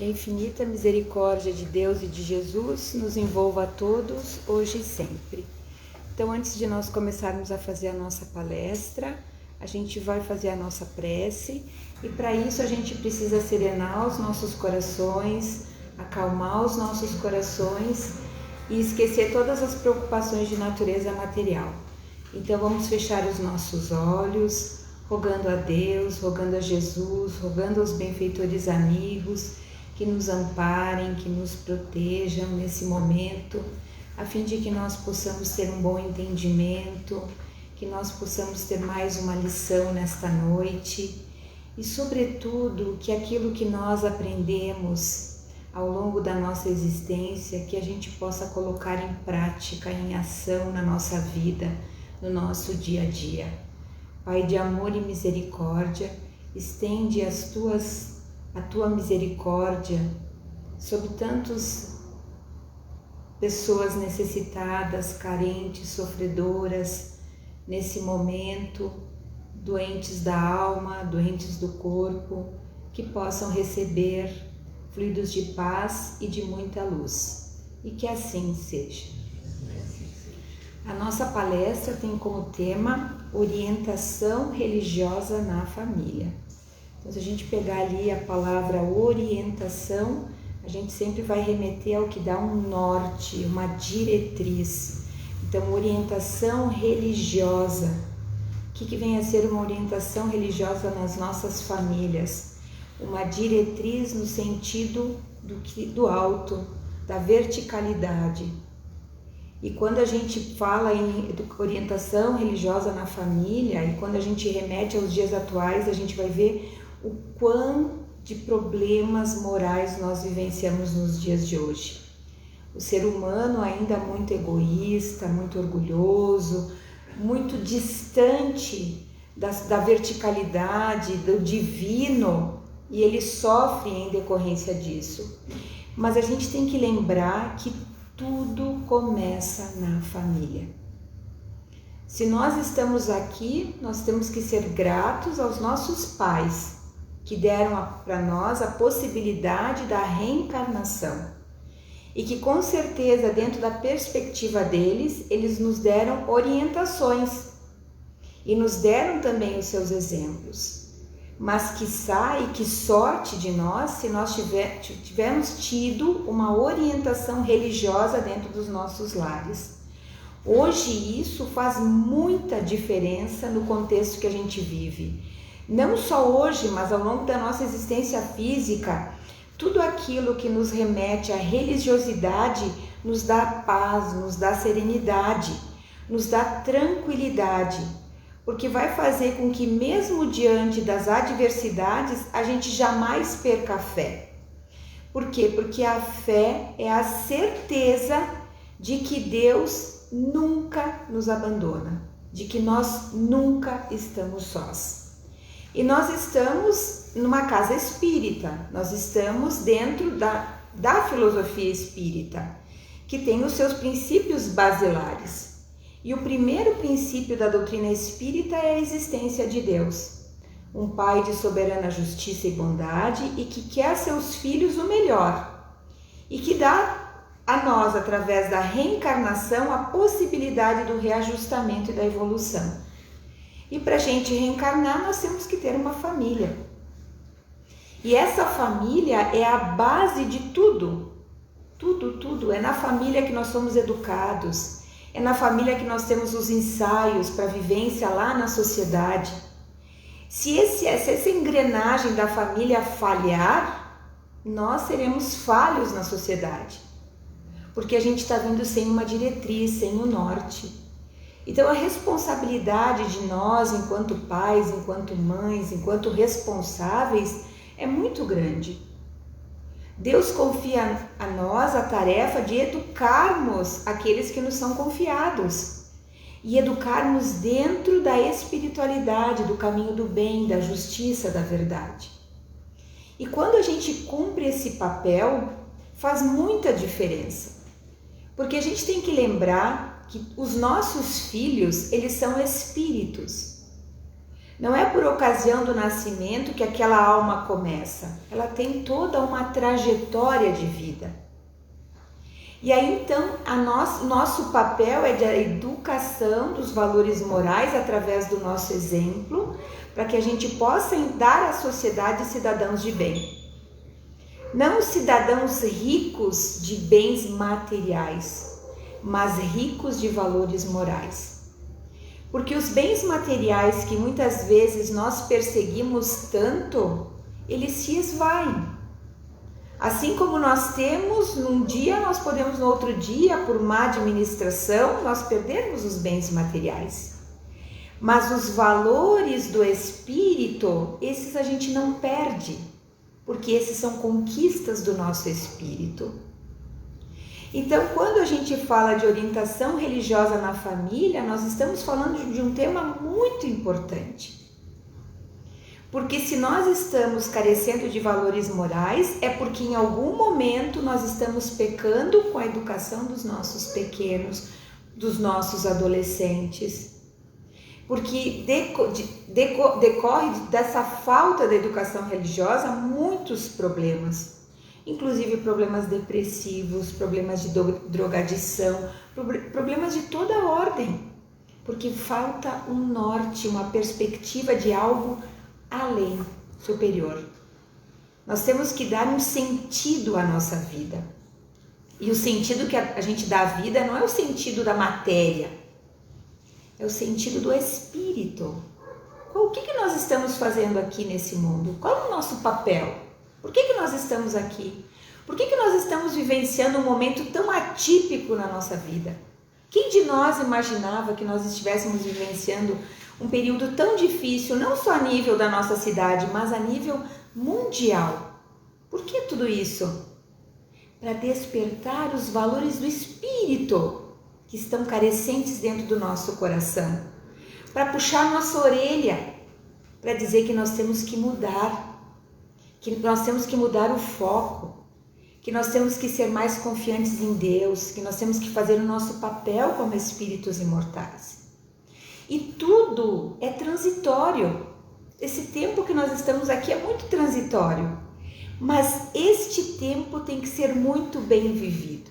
Que a infinita misericórdia de Deus e de Jesus nos envolva a todos, hoje e sempre. Então, antes de nós começarmos a fazer a nossa palestra, a gente vai fazer a nossa prece e para isso a gente precisa serenar os nossos corações, acalmar os nossos corações e esquecer todas as preocupações de natureza material. Então, vamos fechar os nossos olhos, rogando a Deus, rogando a Jesus, rogando aos benfeitores amigos que nos amparem, que nos protejam nesse momento, a fim de que nós possamos ter um bom entendimento, que nós possamos ter mais uma lição nesta noite e, sobretudo, que aquilo que nós aprendemos ao longo da nossa existência, que a gente possa colocar em prática, em ação na nossa vida, no nosso dia a dia. Pai de amor e misericórdia, estende a tua misericórdia sobre tantas pessoas necessitadas, carentes, sofredoras, nesse momento, doentes da alma, doentes do corpo, que possam receber fluidos de paz e de muita luz. E que assim seja. A nossa palestra tem como tema orientação religiosa na família. Então, se a gente pegar ali a palavra orientação, a gente sempre vai remeter ao que dá um norte, uma diretriz. Então, orientação religiosa. O que vem a ser uma orientação religiosa nas nossas famílias? Uma diretriz no sentido do alto, da verticalidade. E quando a gente fala em orientação religiosa na família, e quando a gente remete aos dias atuais, a gente vai ver o quão de problemas morais nós vivenciamos nos dias de hoje. O ser humano ainda muito egoísta, muito orgulhoso, muito distante da verticalidade, do divino, e ele sofre em decorrência disso. Mas a gente tem que lembrar que tudo começa na família. Se nós estamos aqui, nós temos que ser gratos aos nossos pais, que deram para nós a possibilidade da reencarnação. E que com certeza, dentro da perspectiva deles, eles nos deram orientações. E nos deram também os seus exemplos. Mas quiçá e que sorte de nós se nós tivermos tido uma orientação religiosa dentro dos nossos lares. Hoje isso faz muita diferença no contexto que a gente vive. Não só hoje, mas ao longo da nossa existência física, tudo aquilo que nos remete à religiosidade nos dá paz, nos dá serenidade, nos dá tranquilidade. Porque vai fazer com que mesmo diante das adversidades, a gente jamais perca a fé. Por quê? Porque a fé é a certeza de que Deus nunca nos abandona, de que nós nunca estamos sós. E nós estamos numa casa espírita, nós estamos dentro da filosofia espírita, que tem os seus princípios basilares. E o primeiro princípio da doutrina espírita é a existência de Deus, um Pai de soberana justiça e bondade e que quer a seus filhos o melhor e que dá a nós, através da reencarnação, a possibilidade do reajustamento e da evolução. E para a gente reencarnar, nós temos que ter uma família. E essa família é a base de tudo. Tudo. É na família que nós somos educados. É na família que nós temos os ensaios para a vivência lá na sociedade. Se essa engrenagem da família falhar, nós seremos falhos na sociedade. Porque a gente está vindo sem uma diretriz, sem um norte. Então a responsabilidade de nós, enquanto pais, enquanto mães, enquanto responsáveis, é muito grande. Deus confia a nós a tarefa de educarmos aqueles que nos são confiados e educarmos dentro da espiritualidade, do caminho do bem, da justiça, da verdade. E quando a gente cumpre esse papel, faz muita diferença, porque a gente tem que lembrar que os nossos filhos, eles são espíritos. Não é por ocasião do nascimento que aquela alma começa. Ela tem toda uma trajetória de vida. E aí então nosso papel é de educação dos valores morais através do nosso exemplo, para que a gente possa dar à sociedade cidadãos de bem. Não cidadãos ricos de bens materiais, mas ricos de valores morais. Porque os bens materiais que muitas vezes nós perseguimos tanto, eles se esvaem. Assim como nós temos num dia, nós podemos no outro dia, por má administração, nós perdermos os bens materiais. Mas os valores do espírito, esses a gente não perde, porque esses são conquistas do nosso espírito. Então, quando a gente fala de orientação religiosa na família, nós estamos falando de um tema muito importante. Porque se nós estamos carecendo de valores morais, é porque em algum momento nós estamos pecando com a educação dos nossos pequenos, dos nossos adolescentes. Porque decorre dessa falta de educação religiosa muitos problemas. Inclusive problemas depressivos, problemas de drogadição, problemas de toda ordem. Porque falta um norte, uma perspectiva de algo além, superior. Nós temos que dar um sentido à nossa vida. E o sentido que a gente dá à vida não é o sentido da matéria, é o sentido do espírito. O que nós estamos fazendo aqui nesse mundo? Qual é o nosso papel? Por que nós estamos aqui? Por que nós estamos vivenciando um momento tão atípico na nossa vida? Quem de nós imaginava que nós estivéssemos vivenciando um período tão difícil, não só a nível da nossa cidade, mas a nível mundial? Por que tudo isso? Para despertar os valores do espírito que estão carecentes dentro do nosso coração. Para puxar nossa orelha, para dizer que nós temos que mudar, que nós temos que mudar o foco, que nós temos que ser mais confiantes em Deus, que nós temos que fazer o nosso papel como espíritos imortais. E tudo é transitório. Esse tempo que nós estamos aqui é muito transitório. Mas este tempo tem que ser muito bem vivido.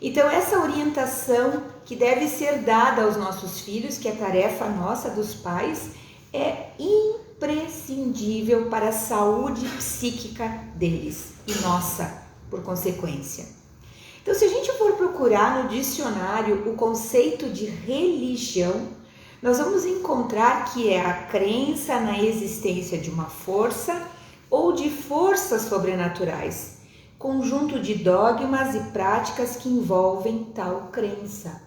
Então essa orientação que deve ser dada aos nossos filhos, que é tarefa nossa dos pais, é imprescindível para a saúde psíquica deles e nossa, por consequência. Então, se a gente for procurar no dicionário o conceito de religião, nós vamos encontrar que é a crença na existência de uma força ou de forças sobrenaturais, conjunto de dogmas e práticas que envolvem tal crença.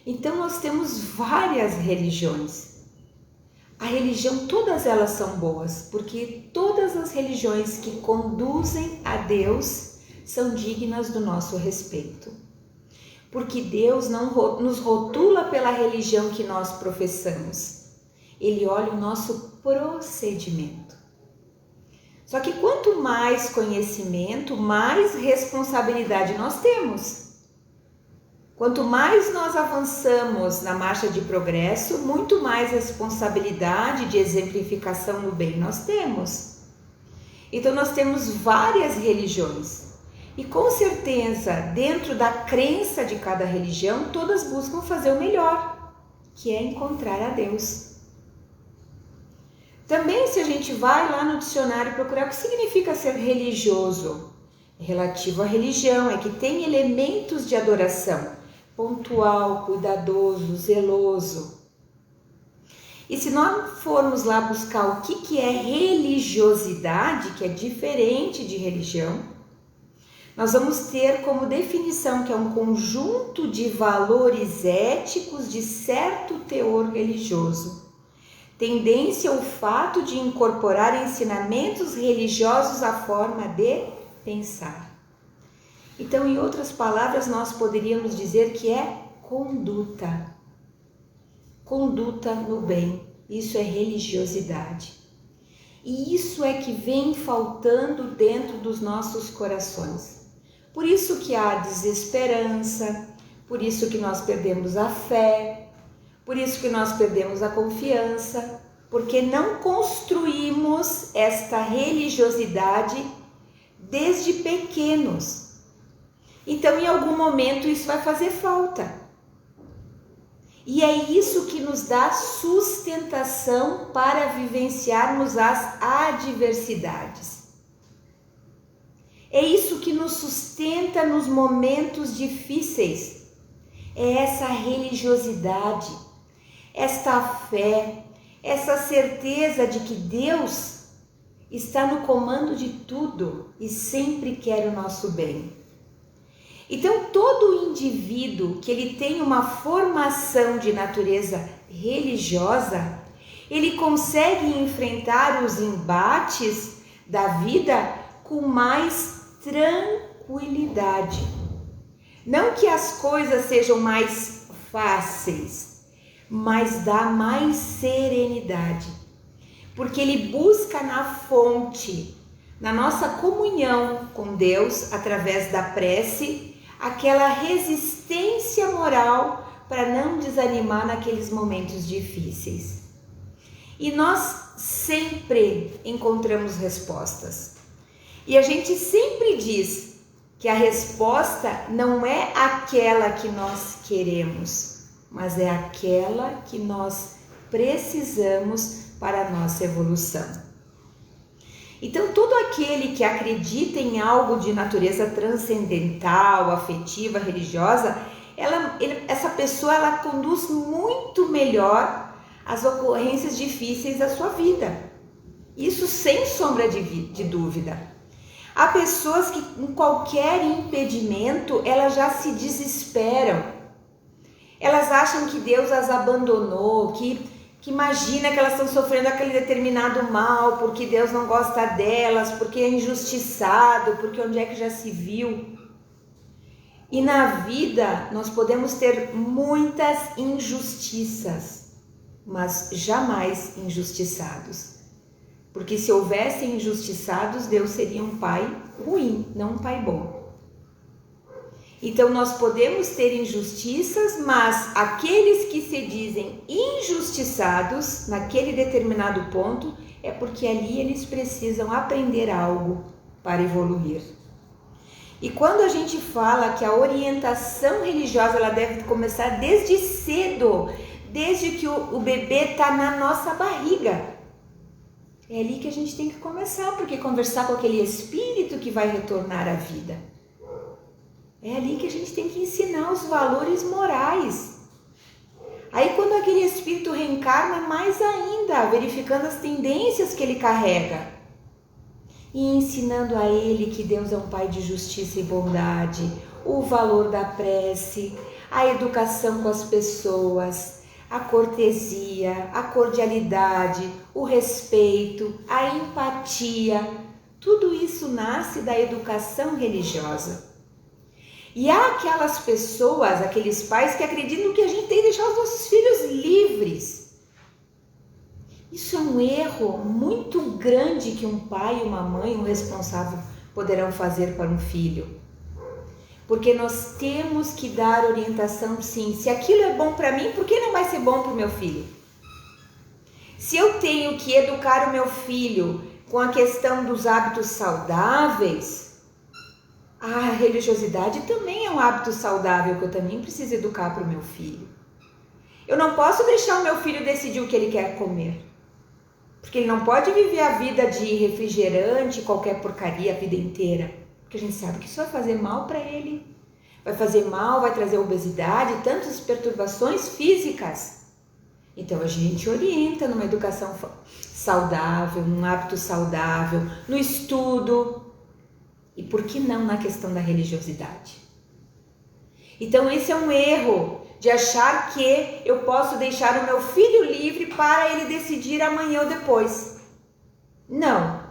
Então, nós temos várias religiões. A religião, todas elas são boas, porque todas as religiões que conduzem a Deus são dignas do nosso respeito. Porque Deus não nos rotula pela religião que nós professamos. Ele olha o nosso procedimento. Só que quanto mais conhecimento, mais responsabilidade nós temos. Quanto mais nós avançamos na marcha de progresso, muito mais responsabilidade de exemplificação no bem nós temos. Então nós temos várias religiões. E com certeza, dentro da crença de cada religião, todas buscam fazer o melhor, que é encontrar a Deus. Também, se a gente vai lá no dicionário procurar o que significa ser religioso, relativo à religião, é que tem elementos de adoração, pontual, cuidadoso, zeloso. E se nós formos lá buscar o que é religiosidade, que é diferente de religião, nós vamos ter como definição que é um conjunto de valores éticos de certo teor religioso, tendência ao fato de incorporar ensinamentos religiosos à forma de pensar. Então, em outras palavras, nós poderíamos dizer que é conduta. Conduta no bem, isso é religiosidade. E isso é que vem faltando dentro dos nossos corações. Por isso que há desesperança, por isso que nós perdemos a fé, por isso que nós perdemos a confiança, porque não construímos esta religiosidade desde pequenos. Então, em algum momento, isso vai fazer falta. E é isso que nos dá sustentação para vivenciarmos as adversidades. É isso que nos sustenta nos momentos difíceis. É essa religiosidade, esta fé, essa certeza de que Deus está no comando de tudo e sempre quer o nosso bem. Então, todo indivíduo que ele tem uma formação de natureza religiosa, ele consegue enfrentar os embates da vida com mais tranquilidade. Não que as coisas sejam mais fáceis, mas dá mais serenidade, porque ele busca na fonte, na nossa comunhão com Deus, através da prece, aquela resistência moral para não desanimar naqueles momentos difíceis. E nós sempre encontramos respostas. E a gente sempre diz que a resposta não é aquela que nós queremos, mas é aquela que nós precisamos para a nossa evolução. Então, todo aquele que acredita em algo de natureza transcendental, afetiva, religiosa, essa pessoa ela conduz muito melhor as ocorrências difíceis da sua vida. Isso sem sombra de dúvida. Há pessoas que com qualquer impedimento, elas já se desesperam. Elas acham que Deus as abandonou, que imagina que elas estão sofrendo aquele determinado mal, porque Deus não gosta delas, porque é injustiçado, porque onde é que já se viu? E na vida nós podemos ter muitas injustiças, mas jamais injustiçados. Porque se houvessem injustiçados, Deus seria um pai ruim, não um pai bom. Então nós podemos ter injustiças, mas aqueles que se dizem injustiçados naquele determinado ponto é porque ali eles precisam aprender algo para evoluir. E quando a gente fala que a orientação religiosa ela deve começar desde cedo, desde que o bebê está na nossa barriga, é ali que a gente tem que começar, porque conversar com aquele espírito que vai retornar à vida. É ali que a gente tem que ensinar os valores morais. Aí quando aquele espírito reencarna, mais ainda, verificando as tendências que ele carrega. E ensinando a ele que Deus é um Pai de justiça e bondade, o valor da prece, a educação com as pessoas, a cortesia, a cordialidade, o respeito, a empatia. Tudo isso nasce da educação religiosa. E há aquelas pessoas, aqueles pais que acreditam que a gente tem que deixar os nossos filhos livres. Isso é um erro muito grande que um pai, uma mãe, um responsável poderão fazer para um filho. Porque nós temos que dar orientação sim. Se aquilo é bom para mim, por que não vai ser bom para o meu filho? Se eu tenho que educar o meu filho com a questão dos hábitos saudáveis, a religiosidade também é um hábito saudável que eu também preciso educar para o meu filho. Eu não posso deixar o meu filho decidir o que ele quer comer. Porque ele não pode viver a vida de refrigerante, qualquer porcaria a vida inteira. Porque a gente sabe que isso vai fazer mal para ele. Vai fazer mal, vai trazer obesidade, tantas perturbações físicas. Então a gente orienta numa educação saudável, num hábito saudável, no estudo. E por que não na questão da religiosidade? Então esse é um erro de achar que eu posso deixar o meu filho livre para ele decidir amanhã ou depois. Não.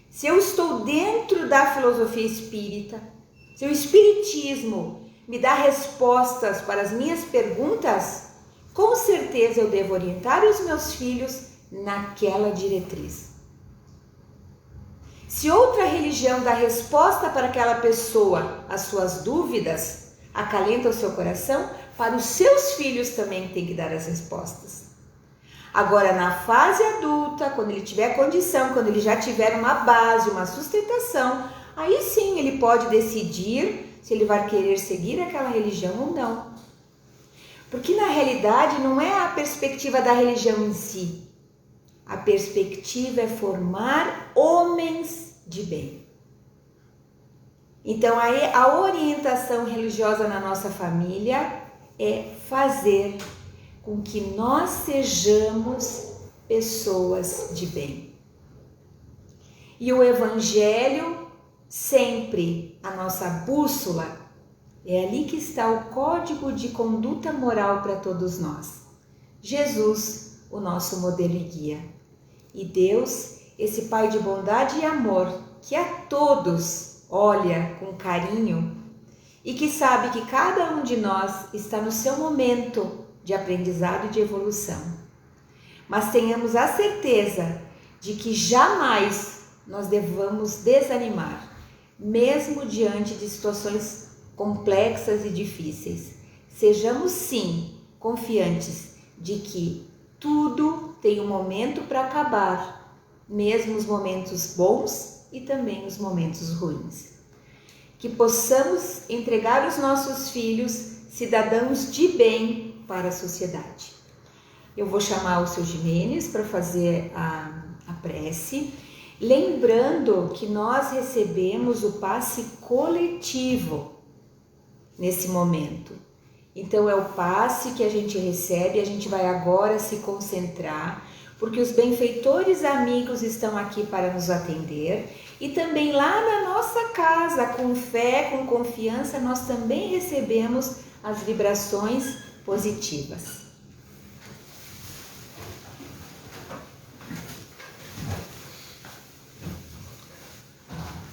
Se eu estou dentro da filosofia espírita, se o espiritismo me dá respostas para as minhas perguntas, com certeza eu devo orientar os meus filhos naquela diretriz. Se outra religião dá resposta para aquela pessoa, as suas dúvidas, acalenta o seu coração, para os seus filhos também tem que dar as respostas. Agora, na fase adulta, quando ele tiver condição, quando ele já tiver uma base, uma sustentação, aí sim ele pode decidir se ele vai querer seguir aquela religião ou não. Porque na realidade não é a perspectiva da religião em si. A perspectiva é formar homens de bem. Então aí a orientação religiosa na nossa família é fazer com que nós sejamos pessoas de bem. E o Evangelho, sempre a nossa bússola, é ali que está o código de conduta moral para todos nós. Jesus, o nosso modelo e guia. E Deus, esse Pai de bondade e amor, que a todos olha com carinho e que sabe que cada um de nós está no seu momento de aprendizado e de evolução. Mas tenhamos a certeza de que jamais nós devamos desanimar, mesmo diante de situações complexas e difíceis. Sejamos sim confiantes de que tudo tem um momento para acabar, mesmo os momentos bons e também os momentos ruins. Que possamos entregar os nossos filhos cidadãos de bem para a sociedade. Eu vou chamar o seu Jimenez para fazer a prece, lembrando que nós recebemos o passe coletivo nesse momento. Então é o passe que a gente recebe, a gente vai agora se concentrar, porque os benfeitores amigos estão aqui para nos atender e também lá na nossa casa, com fé, com confiança, nós também recebemos as vibrações positivas.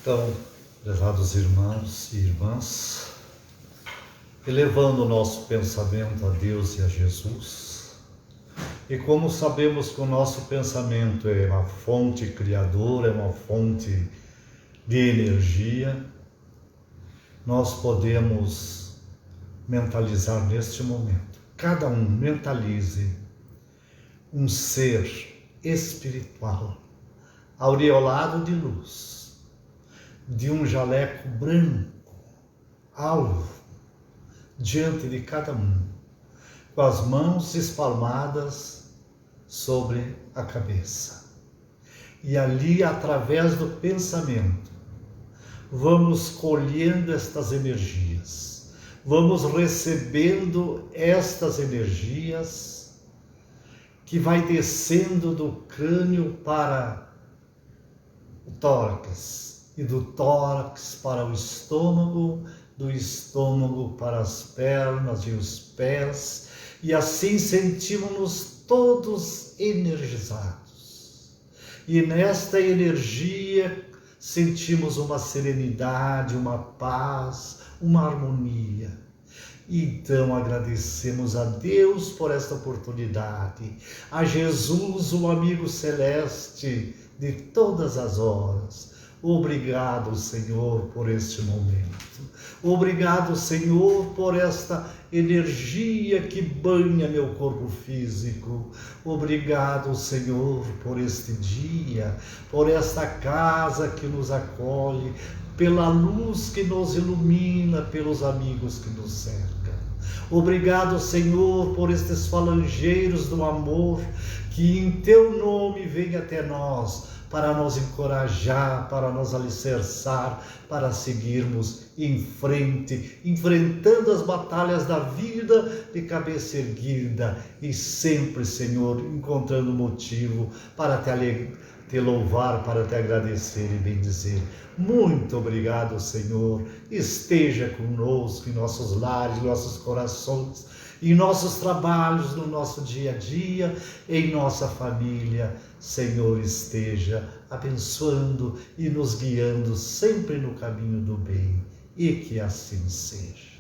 Então, prezados irmãos e irmãs, elevando o nosso pensamento a Deus e a Jesus, e como sabemos que o nosso pensamento é uma fonte criadora, é uma fonte de energia, nós podemos mentalizar neste momento. Cada um mentalize um ser espiritual, aureolado de luz, de um jaleco branco, alvo, diante de cada um, com as mãos espalmadas sobre a cabeça. E ali, através do pensamento, vamos colhendo estas energias, vamos recebendo estas energias que vai descendo do crânio para o tórax e do tórax para o estômago, do estômago para as pernas e os pés, e assim sentimos-nos todos energizados. E nesta energia sentimos uma serenidade, uma paz, uma harmonia. Então agradecemos a Deus por esta oportunidade, a Jesus, o amigo celeste de todas as horas. Obrigado, Senhor, por este momento. Obrigado, Senhor, por esta energia que banha meu corpo físico. Obrigado, Senhor, por este dia, por esta casa que nos acolhe, pela luz que nos ilumina, pelos amigos que nos cercam. Obrigado, Senhor, por estes falangeiros do amor que em Teu nome vêm até nós, para nos encorajar, para nos alicerçar, para seguirmos em frente, enfrentando as batalhas da vida de cabeça erguida e sempre, Senhor, encontrando motivo para te louvar, para te agradecer e bendizer. Muito obrigado, Senhor. Esteja conosco em nossos lares, em nossos corações, em nossos trabalhos, no nosso dia a dia, em nossa família. Senhor, esteja abençoando e nos guiando sempre no caminho do bem. E que assim seja.